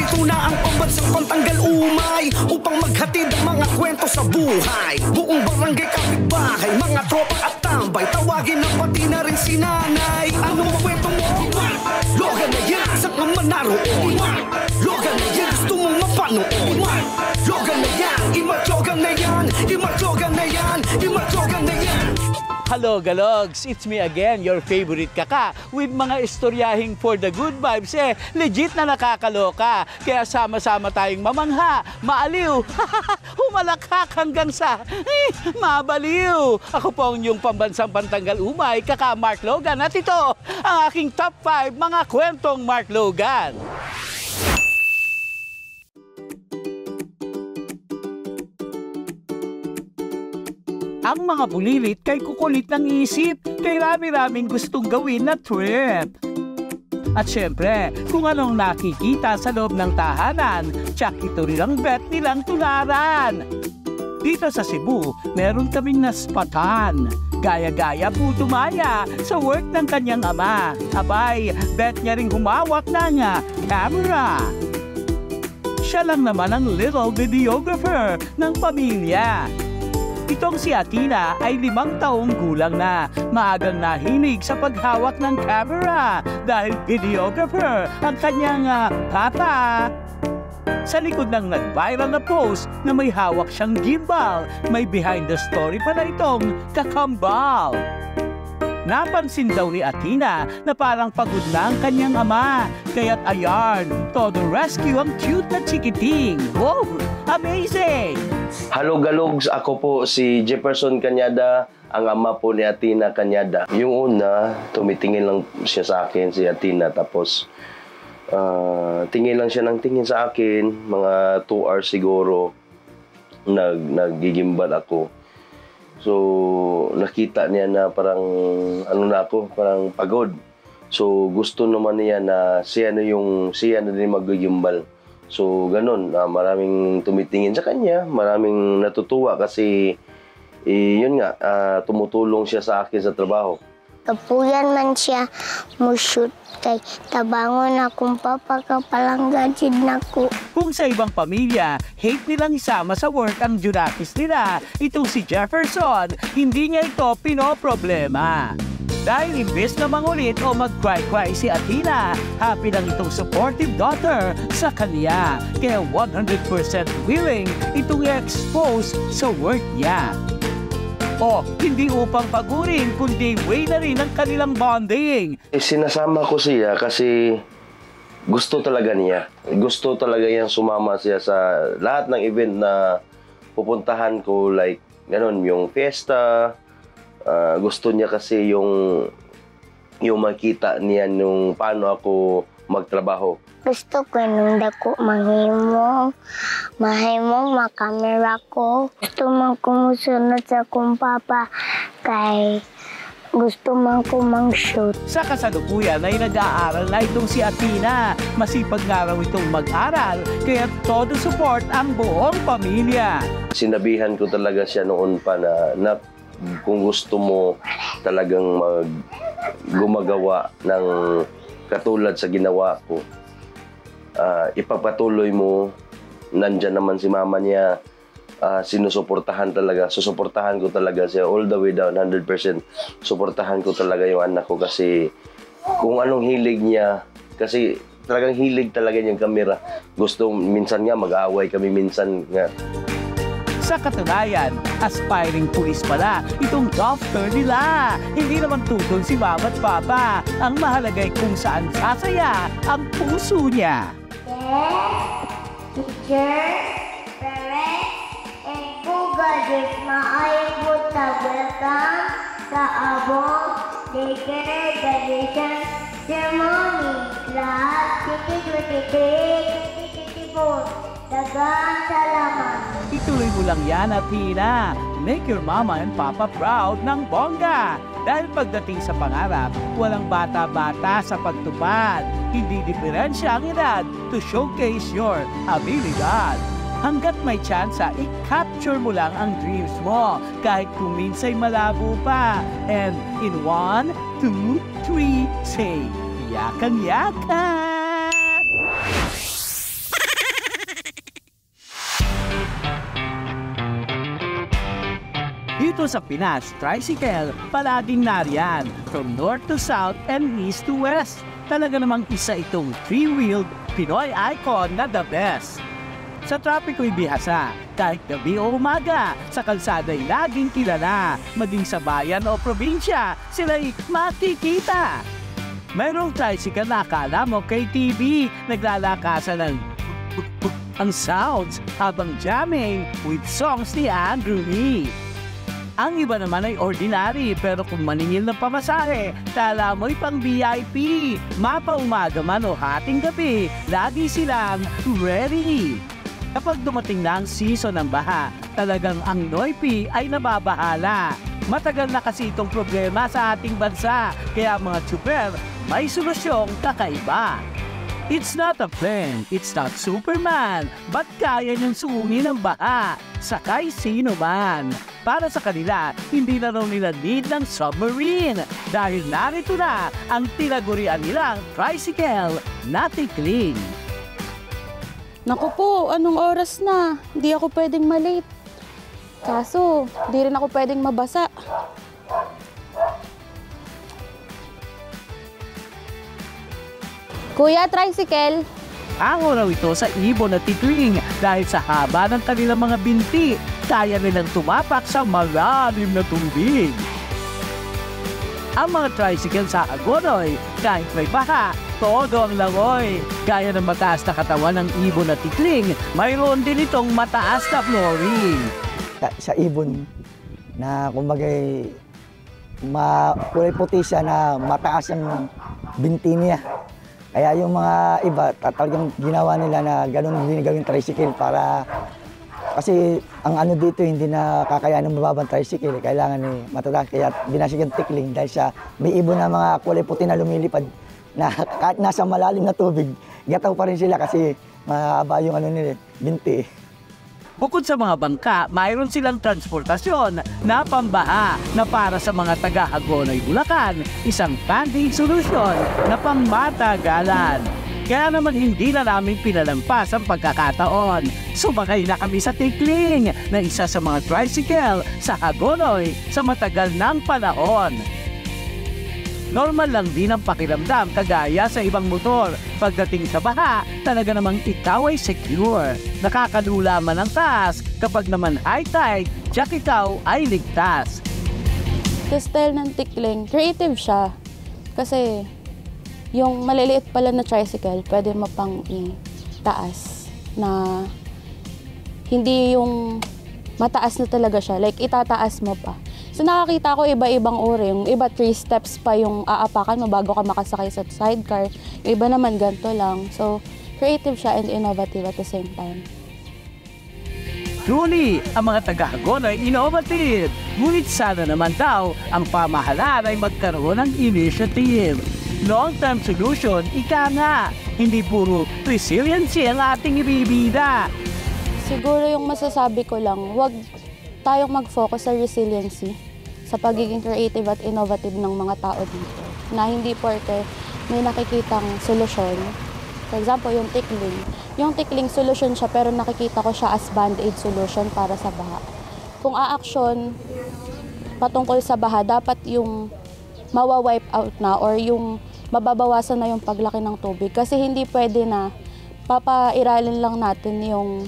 Narito na ang pambansang pantanggal umay upang maghatid ang mga kwento sa buhay. Buong barangay kapitbahay, mga tropa at tambay, tawagin na pati na rin si nanay. Anong kwento mo? Logan na yan, saan ka man naroon? Logan na yan, gusto mong mapanood? Logan na yan, imatlogan na yan, imatlogan na yan, imatlogan na yan. Hello, Galogs! It's me again, your favorite kaka, with mga istoryahing for the good vibes. Legit na nakakaloka. Kaya sama-sama tayong mamangha, maaliw, humalakhak hanggang sa mabaliw. Ako po ang inyong pambansang pantanggal umay, kaka Mark Logan. At ito, ang aking top 5 mga kwentong Mark Logan. Ang mga bulilit kay kukulit ng isip, kay rami-raming gustong gawin na trip. At syempre, kung anong nakikita sa loob ng tahanan, tsak ito rin ang bet nilang tularan. Dito sa Cebu, meron kaming naspatan. Gaya-gaya Puto Maya sa work ng kanyang ama. Abay, bet niya ring humawak ng camera. Siya lang naman ang little videographer ng pamilya. Itong si Athena ay 5 taong gulang na. Maagang nahilig sa paghawak ng camera dahil videographer ang kanyang papa. Sa likod ng nag-viral na post na may hawak siyang gimbal, may behind the story pa na itong kakambal. Napansin daw ni Athena na parang pagod na ang kanyang ama. Kaya't ayan, to the rescue ang cute na chikiting. Wow! Amazing! Hello Galogs, ako po si Jefferson Cañada, ang ama po ni Athena Cañada. Yung una, tumitingin lang siya sa akin, si Athena, tapos tingin lang siya ng tingin sa akin, mga 2 hours siguro, naggigimbal ako. So, nakita niya na parang, parang pagod. So, gusto naman niya na siya na din maggigimbal. So, ganun, maraming tumitingin sa kanya, maraming natutuwa kasi, yun nga, tumutulong siya sa akin sa trabaho. Kapuyan man siya mo-shoot kay tabangon akong papakapalanggajid na ko. Kung sa ibang pamilya, hate nilang isama sa work ang Junakis nila, itong si Jefferson, hindi niya ito pinoproblema. Dahil imbes na mangulit o mag-cry-cry si Athena, happy lang itong supportive daughter sa kanya. Kaya 100% willing itong i-expose sa work niya. O, hindi upang pagurin, kundi way na rin ang kanilang bonding. Sinasama ko siya kasi gusto talaga niya. Gusto talaga niyang sumama siya sa lahat ng event na pupuntahan ko, like, ganun, yung fiesta. Gusto niya kasi yung makita niya nung paano ako magtrabaho. Gusto ko nung dako mahimong makamera ko. Gusto man kumusunod sa akong papa kay gusto man ko mang-shoot. Sa kasalukuyan ay nag-aaral na itong si Athena. Masipag nga raw itong mag-aral, kaya todo support ang buong pamilya. Sinabihan ko talaga siya noon pa na kung gusto mo talagang gumagawa ng katulad sa ginawa ko, ipapatuloy mo. Nandyan naman si mama niya, sinusuportahan talaga. Susuportahan ko talaga siya all the way down, 100%. Suportahan ko talaga yung anak ko kasi kung anong hilig niya, kasi talagang hilig talaga niyang kamera. Gusto, minsan nga mag-away kami, minsan nga. Sa katunayan, aspiring police pala itong doctor nila. Hindi naman tutol si mama at papa. Ang mahalagay kung saan sasaya ang puso niya. Teacher, parents, and Google maayong welcome sa abong daycare graduation ceremony. Class 2023-2024. Dagang salamat. Ituloy mo lang yan, Athena. Make your mama and papa proud ng bongga. Dahil pagdating sa pangarap, walang bata-bata sa pagtupad. Hindi diferensya ang edad to showcase your abilidad. Hanggat may tsansa, i-capture mo lang ang dreams mo kahit kung minsay malabo pa. And in 1, 2, 3, say, yakan-yakan! Dito sa Pinas, tricycle, palaging nariyan, from north to south and east to west. Talaga namang isa itong three-wheeled Pinoy icon na the best. Sa trapiko'y bihasa, kahit gabi o umaga, sa kalsada'y laging kilala, maging sa bayan o probinsya, sila'y makikita. Mayroong tricycle na akala mo kay TV, naglalakasan ng ang sounds habang jamming with songs ni Andrew Lee. Ang iba naman ay ordinary pero kung maningil ng pamasahe, kala mo'y pang VIP. Mapaumaga man o hating gabi, lagi silang ready. Kapag dumating na ang season ng baha, talagang ang Noypi ay nababahala. Matagal na kasi itong problema sa ating bansa, kaya mga tsuper, may solusyong kakaiba. It's not a plane, it's not Superman, but kaya niyang suungin ang baha, sakay sino man. Para sa kanila, hindi na raw nila need ng submarine dahil narito na ang tinagurian nilang tricycle na tikling. Naku po, anong oras na? Hindi ako pwedeng malate. Kaso, di rin ako pwedeng mabasa. Kuya, tricycle. Ako raw ito sa ibon at tikling dahil sa haba ng kanilang mga binti, kaya nilang tumapak sa malalim na tubig. Ang mga tricycle sa Agonoy, kahit may baha, todo ang langoy. Gaya ng mataas na katawan ng ibon at tikling, mayroon din itong mataas na flooring. Sa ibon na kumbagay kulay puti siya na mataas ang binti niya. Kaya yung mga iba, talagang ginawa nila na gano'n din gawing tricycle para kasi ang ano dito hindi na kakayanan ng mababang tricycle, kailangan matataas. Kaya binasigang tikling dahil sa may ibon na mga kulay puti na lumilipad na kahit nasa malalim na tubig, gataw pa rin sila kasi mahaba yung ano nila, binti. Bukod sa mga bangka, mayroon silang transportasyon na pambaha na para sa mga taga-Hagonoy, Bulacan, isang funding solusyon na pangmatagalan. Kaya naman hindi na namin pinalampas ang pagkakataon. Sumakay na kami sa tikling na isa sa mga tricycle sa Hagonoy sa matagal ng panahon. Normal lang din ang pakiramdam kagaya sa ibang motor. Pagdating sa baha, talaga namang ikaw ay secure. Nakakalula man ang taas, kapag naman high tide, tiyak ikaw ay ligtas. Sa style ng tikling, creative siya. Kasi yung maliliit pala na tricycle, pwede mo pang itaas na hindi yung mataas na talaga siya. Like itataas mo pa. So nakakita ko iba-ibang uri. Yung iba 3 steps pa yung aapakan mo bago ka makasakay sa sidecar. Yung iba naman ganito lang. So creative siya and innovative at the same time. Truly, ang mga taga-Hagonoy ay innovative. Ngunit sana naman daw ang pamahalaan ay magkaroon ng initiative. Long-term solution, ika nga. Hindi puro resiliency ang ating ibibida. Siguro yung masasabi ko lang, wag tayong mag-focus sa resiliency, sa pagiging creative at innovative ng mga tao dito. Na hindi porke may nakikitang solusyon. For example, yung tikling. Yung tikling solution siya pero nakikita ko siya as band-aid solution para sa baha. Kung a-action patungkol sa baha, dapat yung mawa-wipe out na or yung mababawasan na yung paglaki ng tubig. Kasi hindi pwede na papairalin lang natin yung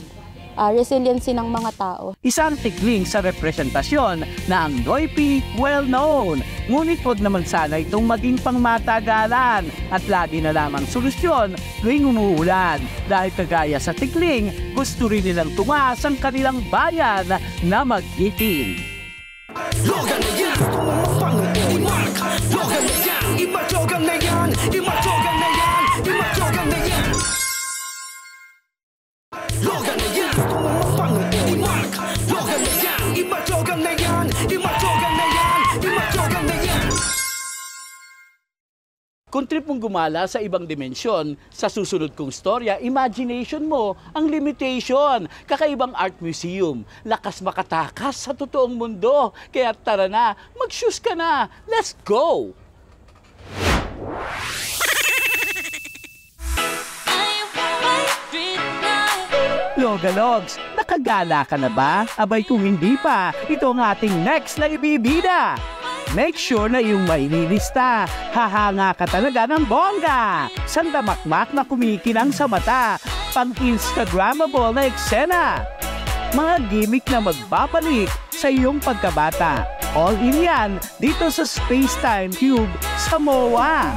resiliency ng mga tao. Isang tikling sa representasyon na ang Noypi well-known. Ngunit huwag naman sana itong maging pangmatagalan at lagi na lamang solusyon tuwing umuulan. Dahil kagaya sa tikling, gusto rin nilang tumaas ang kanilang bayan na mag-iting. Logan na yan, gusto mo mapangon i-mark. Logan na yan, imatyogan na yan, imatyogan na yan, imatyogan na yan. Logan na yan, gusto mo mapangon i-mark. Logan na yan, imatyogan na yan, imatyogan na yan, imatyogan na yan. Kung trip mong gumala sa ibang dimensyon, sa susunod kong storya, imagination mo ang limitation. Kakaibang art museum, lakas makatakas sa totoong mundo. Kaya tara na, mag-shoes ka na. Let's go! Logalogs, nakagala ka na ba? Abay kung hindi pa, ito ang ating next na ibibida. Make sure na yung maililista. Hahanga ka talaga ng bongga. Sandamakmak na kumikinang sa mata. Pang-Instagrammable na eksena. Mga gimmick na magbabalik sa iyong pagkabata. All in yan dito sa Space Time Cube sa MOA.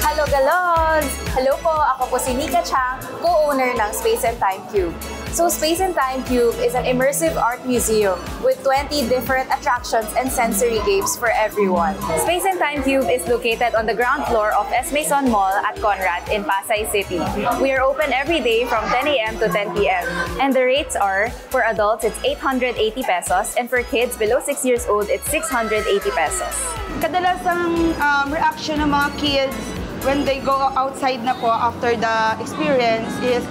Hello, Galogs! Hello po, ako po si Nika Chang, co-owner ng Space and Time Cube. So, Space and Time Cube is an immersive art museum with 20 different attractions and sensory games for everyone. Space and Time Cube is located on the ground floor of S. Maison Mall at Conrad in Pasay City. We are open every day from 10 a.m. to 10 p.m. And the rates are, for adults, it's 880 pesos, and for kids below 6 years old, it's 680 pesos. Kadalasang reaction ng mga kids when they go outside na po after the experience is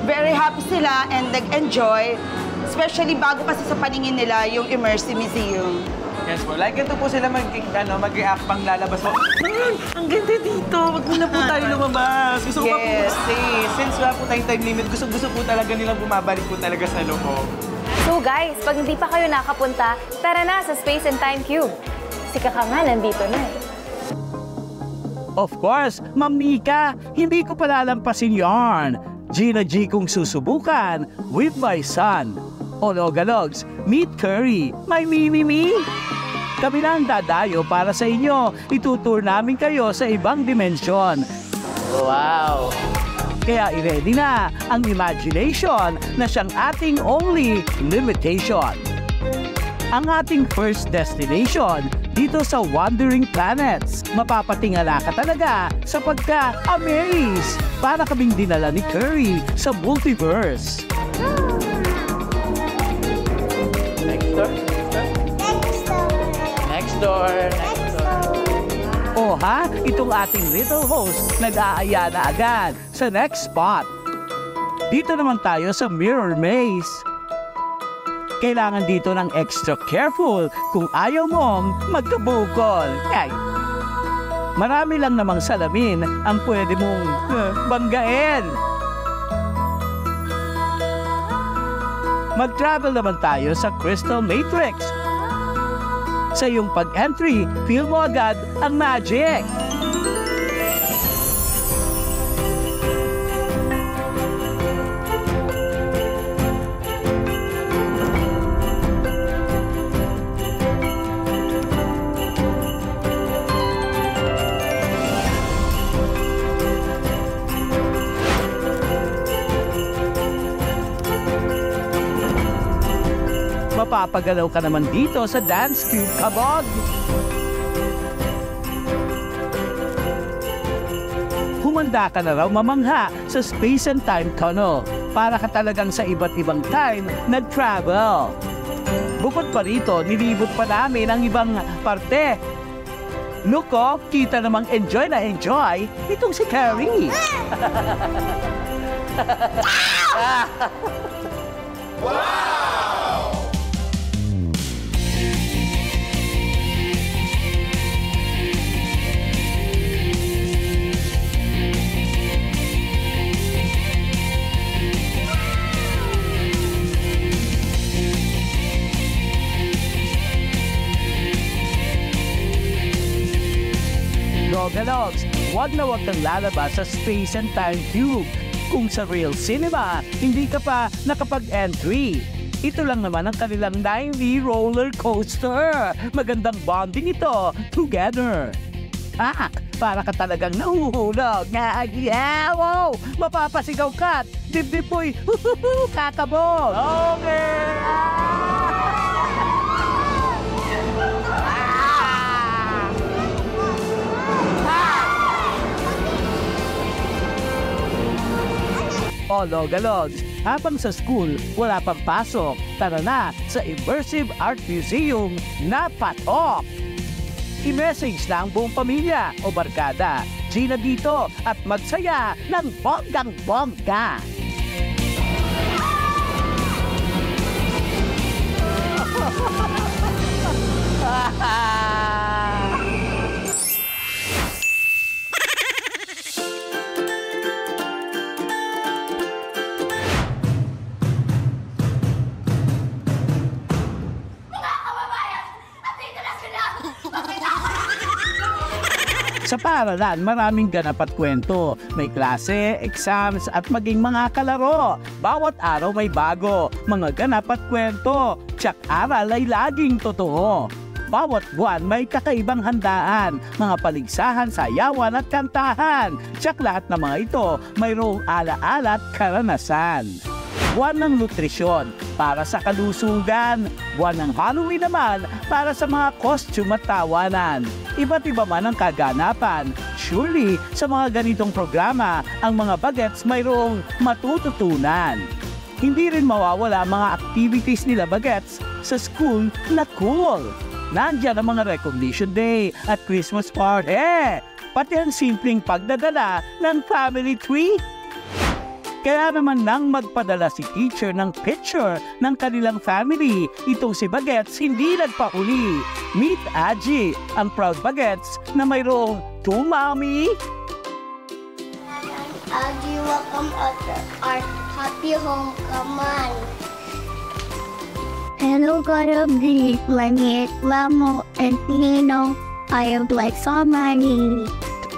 very happy sila and nag-enjoy, especially bago kasi sa paningin nila yung immersive museum. Yes po, like ito po sila mag-react pang lalabas mo. Ang ganda dito, wag na po tayo lumabas. Gusto ko pa po stay. Since wala po tayong time limit, gusto po talaga nilang bumabalik po talaga sa loob. So guys, pag hindi pa kayo nakapunta, tara na sa Space and Time Cube. Si Kaka nga nandito na eh. Of course, Ma'am Nika, hindi ko palalampasin yarn. Gina G kong susubukan with my son. O Logalogs, meet Curry, my Mimi. Kami na ang dadayo para sa inyo. Itutur namin kayo sa ibang dimensyon. Wow! Kaya i-ready na ang imagination na siyang ating only limitation. Ang ating first destination dito sa Wandering Planets. Mapapatingala ka talaga sa pagka-amaze. Para kaming dinala ni Curry sa multiverse. Next door. Next door. O ha, itong ating little host nag-aaya na agad sa next spot. Dito naman tayo sa Mirror Maze. Kailangan dito ng extra careful kung ayaw mong magkabukol. Ay, marami lang namang salamin ang pwede mong banggain. Mag-travel naman tayo sa Crystal Matrix. Sa iyong pag-entry, feel mo agad ang magic. Mapapagalaw ka naman dito sa Dance Cube Kabog. Humanda ka na raw mamangha sa Space and Time Tunnel para ka talagang sa iba't ibang time nag-travel. Bukod pa rito, nilibot pa namin ang ibang parte. Look oh, kita namang enjoy na enjoy itong si Carrie. Logalogs, wag na wag kang lalabas sa Space and Time Cube. Kung sa real cinema, hindi ka pa nakapag-entry. Ito lang naman ang kanilang 9D roller coaster. Magandang bonding ito together. Para ka talagang nahuhulog. Wow! Mapapasigaw ka. Dibdib po'y kakabog. Okay! O Logalogs, habang sa school wala pang pasok, tara na sa Immersive Art Museum na patok! I-message na ang buong pamilya o barkada. Gina dito at magsaya ng bonggang-bongga! Sa paaralan, maraming ganap at kwento. May klase, exams at maging mga kalaro. Bawat araw may bago, mga ganap at kwento. Tsak aral ay laging totoo. Bawat buwan may kakaibang handaan, mga paligsahan, sayawan at kantahan. Tsak lahat ng mga ito mayroong alaala at karanasan. Buwan ng nutrisyon para sa kalusugan. Buwan ng Halloween naman para sa mga costume at tawanan. Iba't iba man ang kaganapan. Surely, sa mga ganitong programa, ang mga bagets mayroong matututunan. Hindi rin mawawala mga activities nila bagets sa school na cool. Nandiyan ang mga recognition day at Christmas party. Pati ang simpleng pagdadala ng family tree. Kaya naman nang magpadala si teacher ng picture ng kanilang family, itong si Bagets hindi nagpahuli. Meet Aji, ang proud Bagets na mayroong 2 mommy. Aji, welcome at our happy homecoming. Hello, God of the Planet, Lamo, and Nino. I am like so many.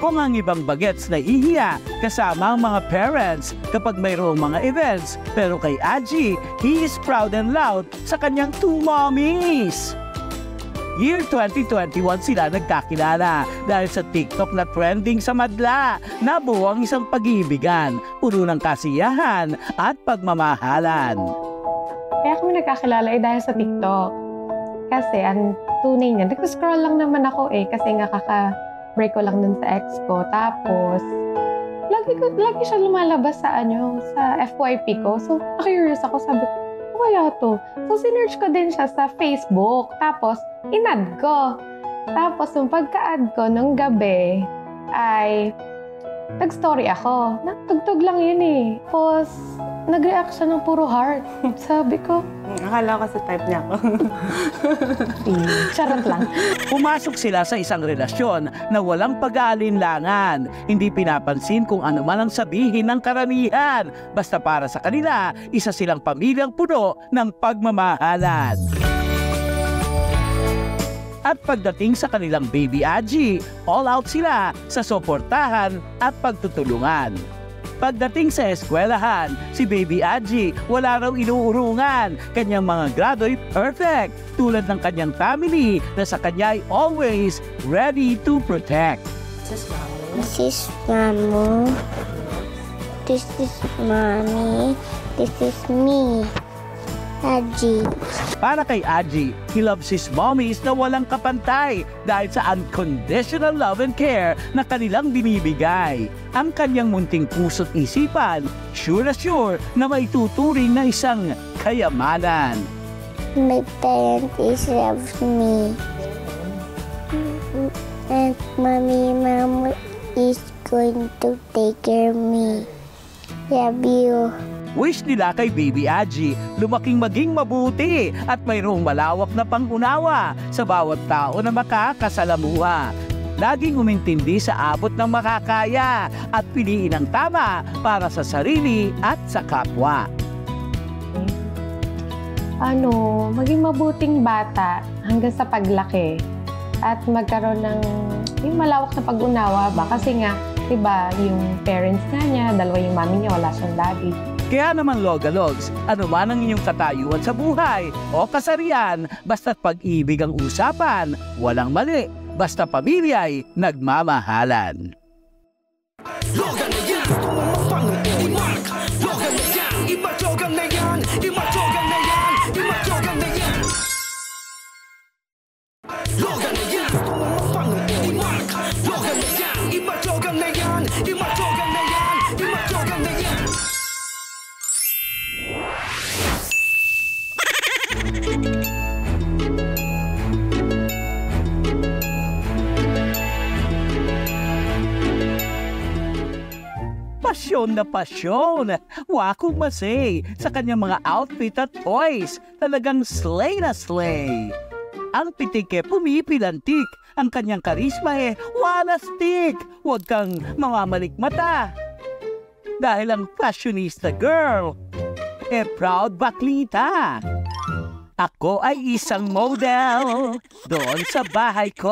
Kung ang ibang bagets na ihiya kasama ang mga parents kapag mayroong mga events. Pero kay Aji, he is proud and loud sa kanyang 2 mommies. Year 2021 sila nagkakilala dahil sa TikTok na trending sa madla. Nabuo ang isang pag-iibigan, puno ng kasiyahan at pagmamahalan. Kaya kami nagkakilala dahil sa TikTok. Kasi ang tunay niya, nag-scroll lang naman ako kasi nga break ko lang dun sa ex ko. Tapos, lagi siya lumalabas sa FYP ko. So, curious ako, sabi ko, ano kaya to? So, sinearch ko din siya sa Facebook. Tapos, in-add ko. Tapos, yung pagka-add ko nung gabi, ay nag-story ako. Nagtugtog lang yun Tapos, nag-react siya ng puro heart. Sabi ko, akala ko sa type niya ako. Charot lang. Pumasok sila sa isang relasyon na walang pag-aalinlangan. Hindi pinapansin kung ano man ang sabihin ng karamihan. Basta para sa kanila, isa silang pamilyang puno ng pagmamahalan. At pagdating sa kanilang baby Aji, all out sila sa suportahan at pagtutulungan. Pagdating sa eskwelahan, si Baby Aji wala raw inuurungan. Kanyang mga grado ay perfect, tulad ng kanyang family na sa kanya ay always ready to protect. This is Mamu. This is Mommy. This is me, Aji. Para kay Aji, he loves his mommies na walang kapantay dahil sa unconditional love and care na kanilang binibigay. Ang kanyang munting puso't isipan, sure na maituturing na isang kayamanan. My parents love me. And Mama is going to take care of me. Love you. Wish nila kay Baby Aji lumaking maging mabuti at mayroong malawak na pangunawa sa bawat tao na makakasalamuha. Laging umintindi sa abot ng makakaya at piliin ang tama para sa sarili at sa kapwa. Maging mabuting bata hanggang sa paglaki at magkaroon ng yung malawak na pag-unawa ba? Kasi nga, diba, yung parents niya, dalawa yung mami niya, wala siyang daddy. Kaya naman Logalogs, ano man ang inyong katayuan sa buhay o kasarian, basta't pag-ibig ang usapan, walang mali, basta pamilya'y nagmamahalan. Logan na yan, tumamapang imak. Logan na yan, imatyogan na yan, imatyogan na yan, imatyogan na yan. Logan na yan, tumamapang imak. Logan na yan, imatyogan na yan, imatyogan na yan, imatyogan na yan. Pasyon na pasyon! Wakong masay sa kanyang mga outfit at toys. Talagang slay na slay. Ang pitik pumipilantik. Ang kanyang karisma wala stick. Huwag kang mamamalik mata. Dahil ang fashionista girl, proud baklita. Ako ay isang model doon sa bahay ko.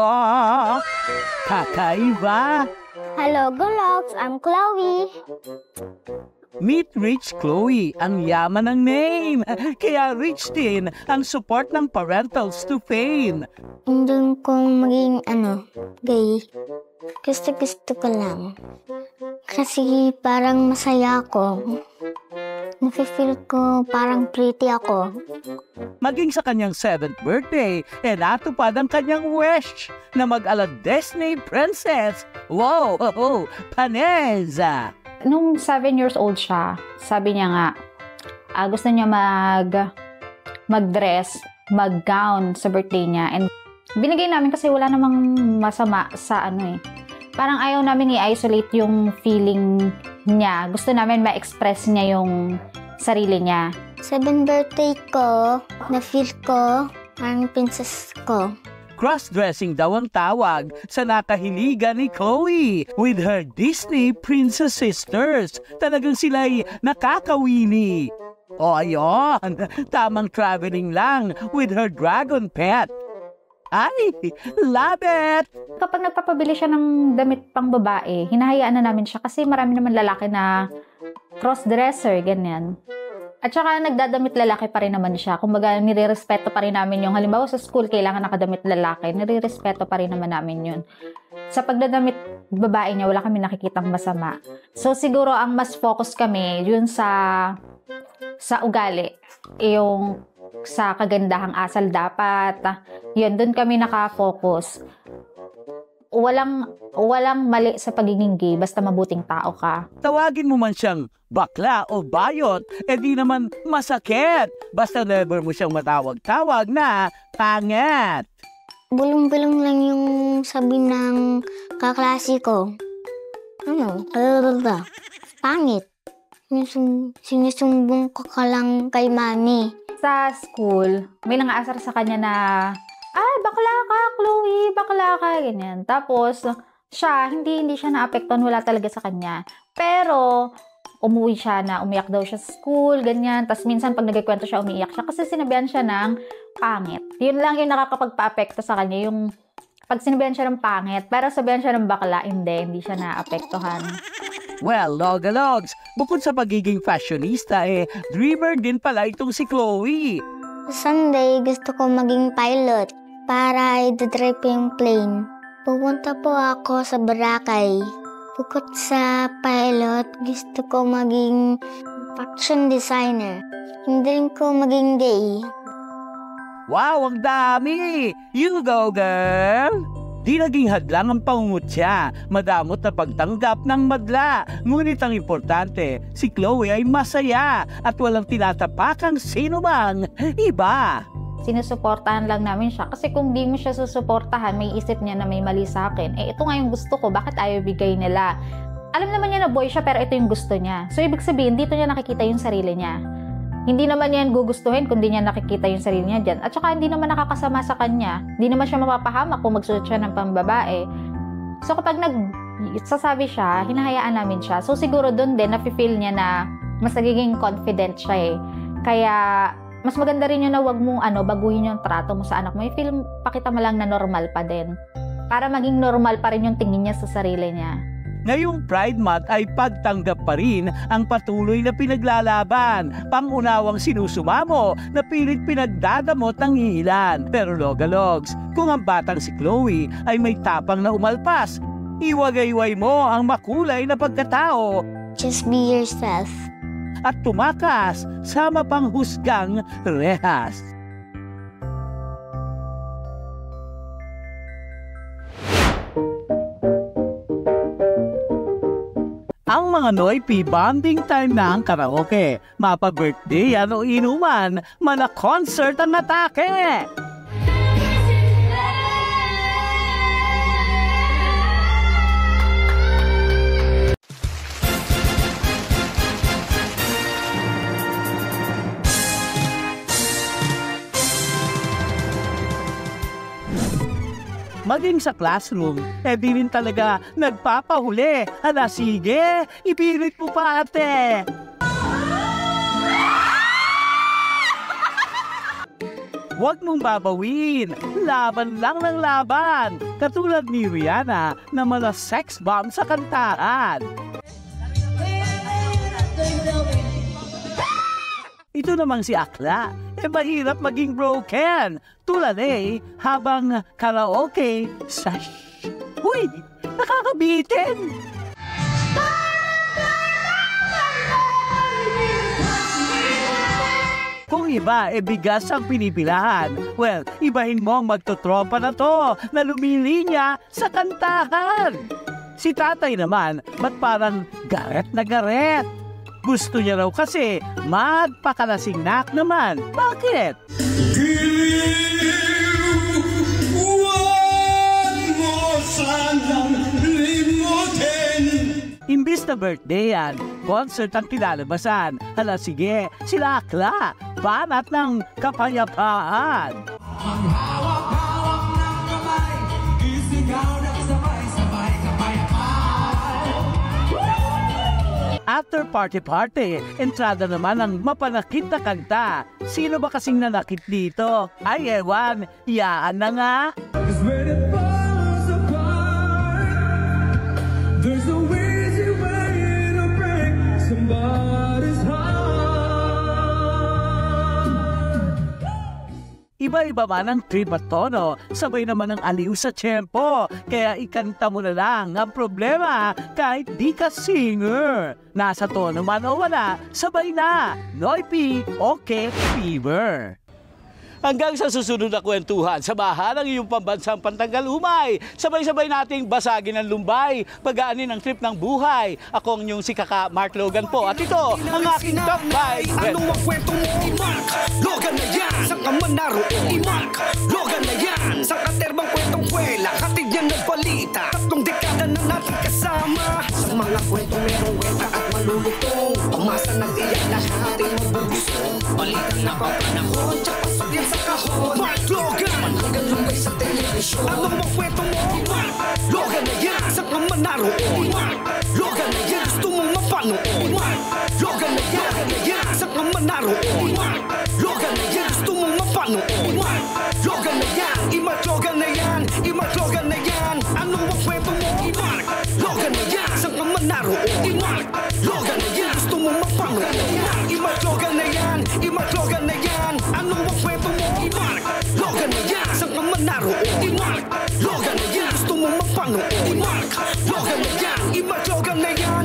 Kakaiba. Hello, Golox. I'm Chloe. Meet Rich Chloe, ang yaman ng name. Kaya rich din ang support ng parentals to fame. Hindi kong maging, gay. Gusto ko lang. Kasi parang masaya ako. Nafe-feel ko parang pretty ako. Maging sa kanyang 7th birthday, natupad ang kanyang wish na mag-ala Disney princess. Wow! Paneza! Nung 7 years old siya, sabi niya nga, gusto niya mag-dress, mag-gown sa birthday niya. And binigay namin kasi wala namang masama sa Parang ayaw namin i-isolate yung feeling niya. Gusto namin ma-express niya yung sarili niya. 7th birthday ko, na-feel ko parang princess ko. Cross-dressing daw ang tawag sa nakahiligan ni Chloe with her Disney princess sisters. Talagang sila'y nakakawili. O ayun, tamang traveling lang with her dragon pet. Ay, love it! Kapag nagpapabili siya ng damit pang babae, hinahayaan na namin siya kasi marami naman lalaki na cross-dresser, ganyan. At saka nagdadamit lalaki pa rin naman siya. Kumbaga, nire-respeto pa rin namin yung, halimbawa sa school, kailangan nakadamit lalaki, nire-respeto pa rin naman namin yun. Sa pagdadamit babae niya, wala kami nakikitang masama. So, siguro ang mas focus kami, yun sa ugali. Yung sa kagandahang asal dapat. Yun, dun kami nakafocus. Walang mali sa pagiging gay, basta mabuting tao ka. Tawagin mo man siyang bakla o bayot, di naman masakit. Basta never mo siyang matawag-tawag na pangit. Bulong-bulong lang yung sabi ng kaklase ko. Pangit. Sinusumbong ko ka lang kay mami. Sa school, may nangaasar sa kanya na, bakla ka, Chloe, bakla ka, ganyan. Tapos, hindi siya naapektuhan, wala talaga sa kanya. Pero, umuwi siya na, umiyak daw siya sa school, ganyan. Tapos, minsan, pag nagkikwento siya, umiiyak siya kasi sinabihan siya ng pangit. Yun lang yung nakakapagpa-apekto sa kanya, yung pag sinabihan siya ng pangit, pero sabihan siya ng bakla, hindi siya naapektuhan. Well, Logalogs, bukod sa pagiging fashionista, dreamer din pala itong si Chloe. Sunday, gusto ko maging pilot para i-drive yung plane. Pupunta po ako sa Boracay. Bukod sa pilot, gusto ko maging fashion designer. Hindi rin ko maging gay. Wow, ang dami! You go, girl! Di naging hadlang ang pangungutya, madamot na pagtanggap ng madla. Ngunit ang importante, si Chloe ay masaya at walang tinatapakang sino bang iba. Sinusuportahan lang namin siya kasi kung di mo siya susuportahan, may isip niya na may mali sa akin. Ito nga yung gusto ko, bakit ayaw bigay nila? Alam naman niya na boy siya pero ito yung gusto niya. So ibig sabihin, dito niya nakikita yung sarili niya. Hindi naman yan gugustuhin kung di niya nakikita yung sarili niya dyan. At saka hindi naman nakakasama sa kanya. Hindi naman siya mapapahamak kung magsuot siya ng pambabae. So kapag nagsasabi siya, hinahayaan namin siya. So siguro doon din, nafe-feel niya na mas nagiging confident siya Kaya mas maganda rin yun na wag mong baguhin yung trato mo sa anak mo. I-feel, pakita mo lang na normal pa din. Para maging normal pa rin yung tingin niya sa sarili niya. Ngayong Pride Month ay pagtanggap pa rin ang patuloy na pinaglalaban, pangunawang sinusumamo na pilit pinagdadamot ng ilan. Pero Logalogs, kung ang batang si Chloe ay may tapang na umalpas, iwagayway mo ang makulay na pagkatao. Just be yourself. At tumakas sa mapanghusgang rehas. Ang mga Noypi, bonding time na ang karaoke. Mapa-birthday o inuman, mana-concert ang atake. Maging sa classroom, di rin talaga nagpapahuli. Hala, sige, ipilit mo pa ate. huwag mong babawin. Laban lang ng laban. Katulad ni Rihanna na mala sex bomb sa kantahan. Ito namang si Akla, mahirap maging broken. Tulad habang karaoke, sash. Uy, nakakabitin! Kung iba, bigas ang pinipilahan. Well, ibahin mo ang magtotropa na to na lumilinya sa kantahan. Si tatay naman, ba't parang garet na garet? Gusto niya raw kasi magpakalasingnak naman. Bakit? Imbis na birthday yan, concert ang kinalabasan. Hala sige, sila Akla, banat ng kapayapaan. Ang hawak-hawak ng kamay, isigaw ng sabay-sabay kapayapaan. After party-party, entrada naman ang mapanakit na kanta. Sino ba kasing nanakit dito? Ay ewan, iyaan na nga. There's no easy way to break somebody's heart. Iba-iba man ang trip at tono, sabay naman ang aliw sa tempo. Kaya ikanta mo na lang ang problema kahit di ka singer. Nasa tono man o wala, sabay na. Noipy, okay, fever. Hanggang sa susunod na kwentuhan, samahan ang iyong pambansang pantanggal umay. Sabay-sabay nating basagin ang lumbay, pagaanin ang trip ng buhay. Ako ang inyong si Kaka Mark Logan po. At ito ang aking top 5. Ano ang kwento mo? Mark Logan na yan. Saan ka man naroon? Mark Logan na yan. Sa katerbang kwentong kwela, hatid yan ng balita. 3 dekada na natin kasama. Sa mga kwentong merong wenta at malulutong. Pumasa ng tiyak na ating mabubusong. Balita na papanahon, tsaka yan sa kahon. Mark Logan, hanggang lumbay sa television. Ano ang kwento mo? Mark Logan na yan. Saan ka man naroon? Mark Logan na yan. Gusto mong mapanood? Mark Logan na yan. Saan ka man naroon? Mark Logan na yan. Gusto mong mapanood? Mark Logan na yan. Mark Logan na yan. Mark Logan na yan. Ano ang kwento mo? Mark Logan na yan. Saan ka man naroon? Mark Logan na yan. Gusto mong mapanood? Mark Logan na yan. Mark Logan na yan. Ano ang kwento mo? Mark Logan na yan. Saan ka man naroon? Mark Logan na yan. Gusto mong mapanood? Mark Logan na yan. Mark Logan na yan.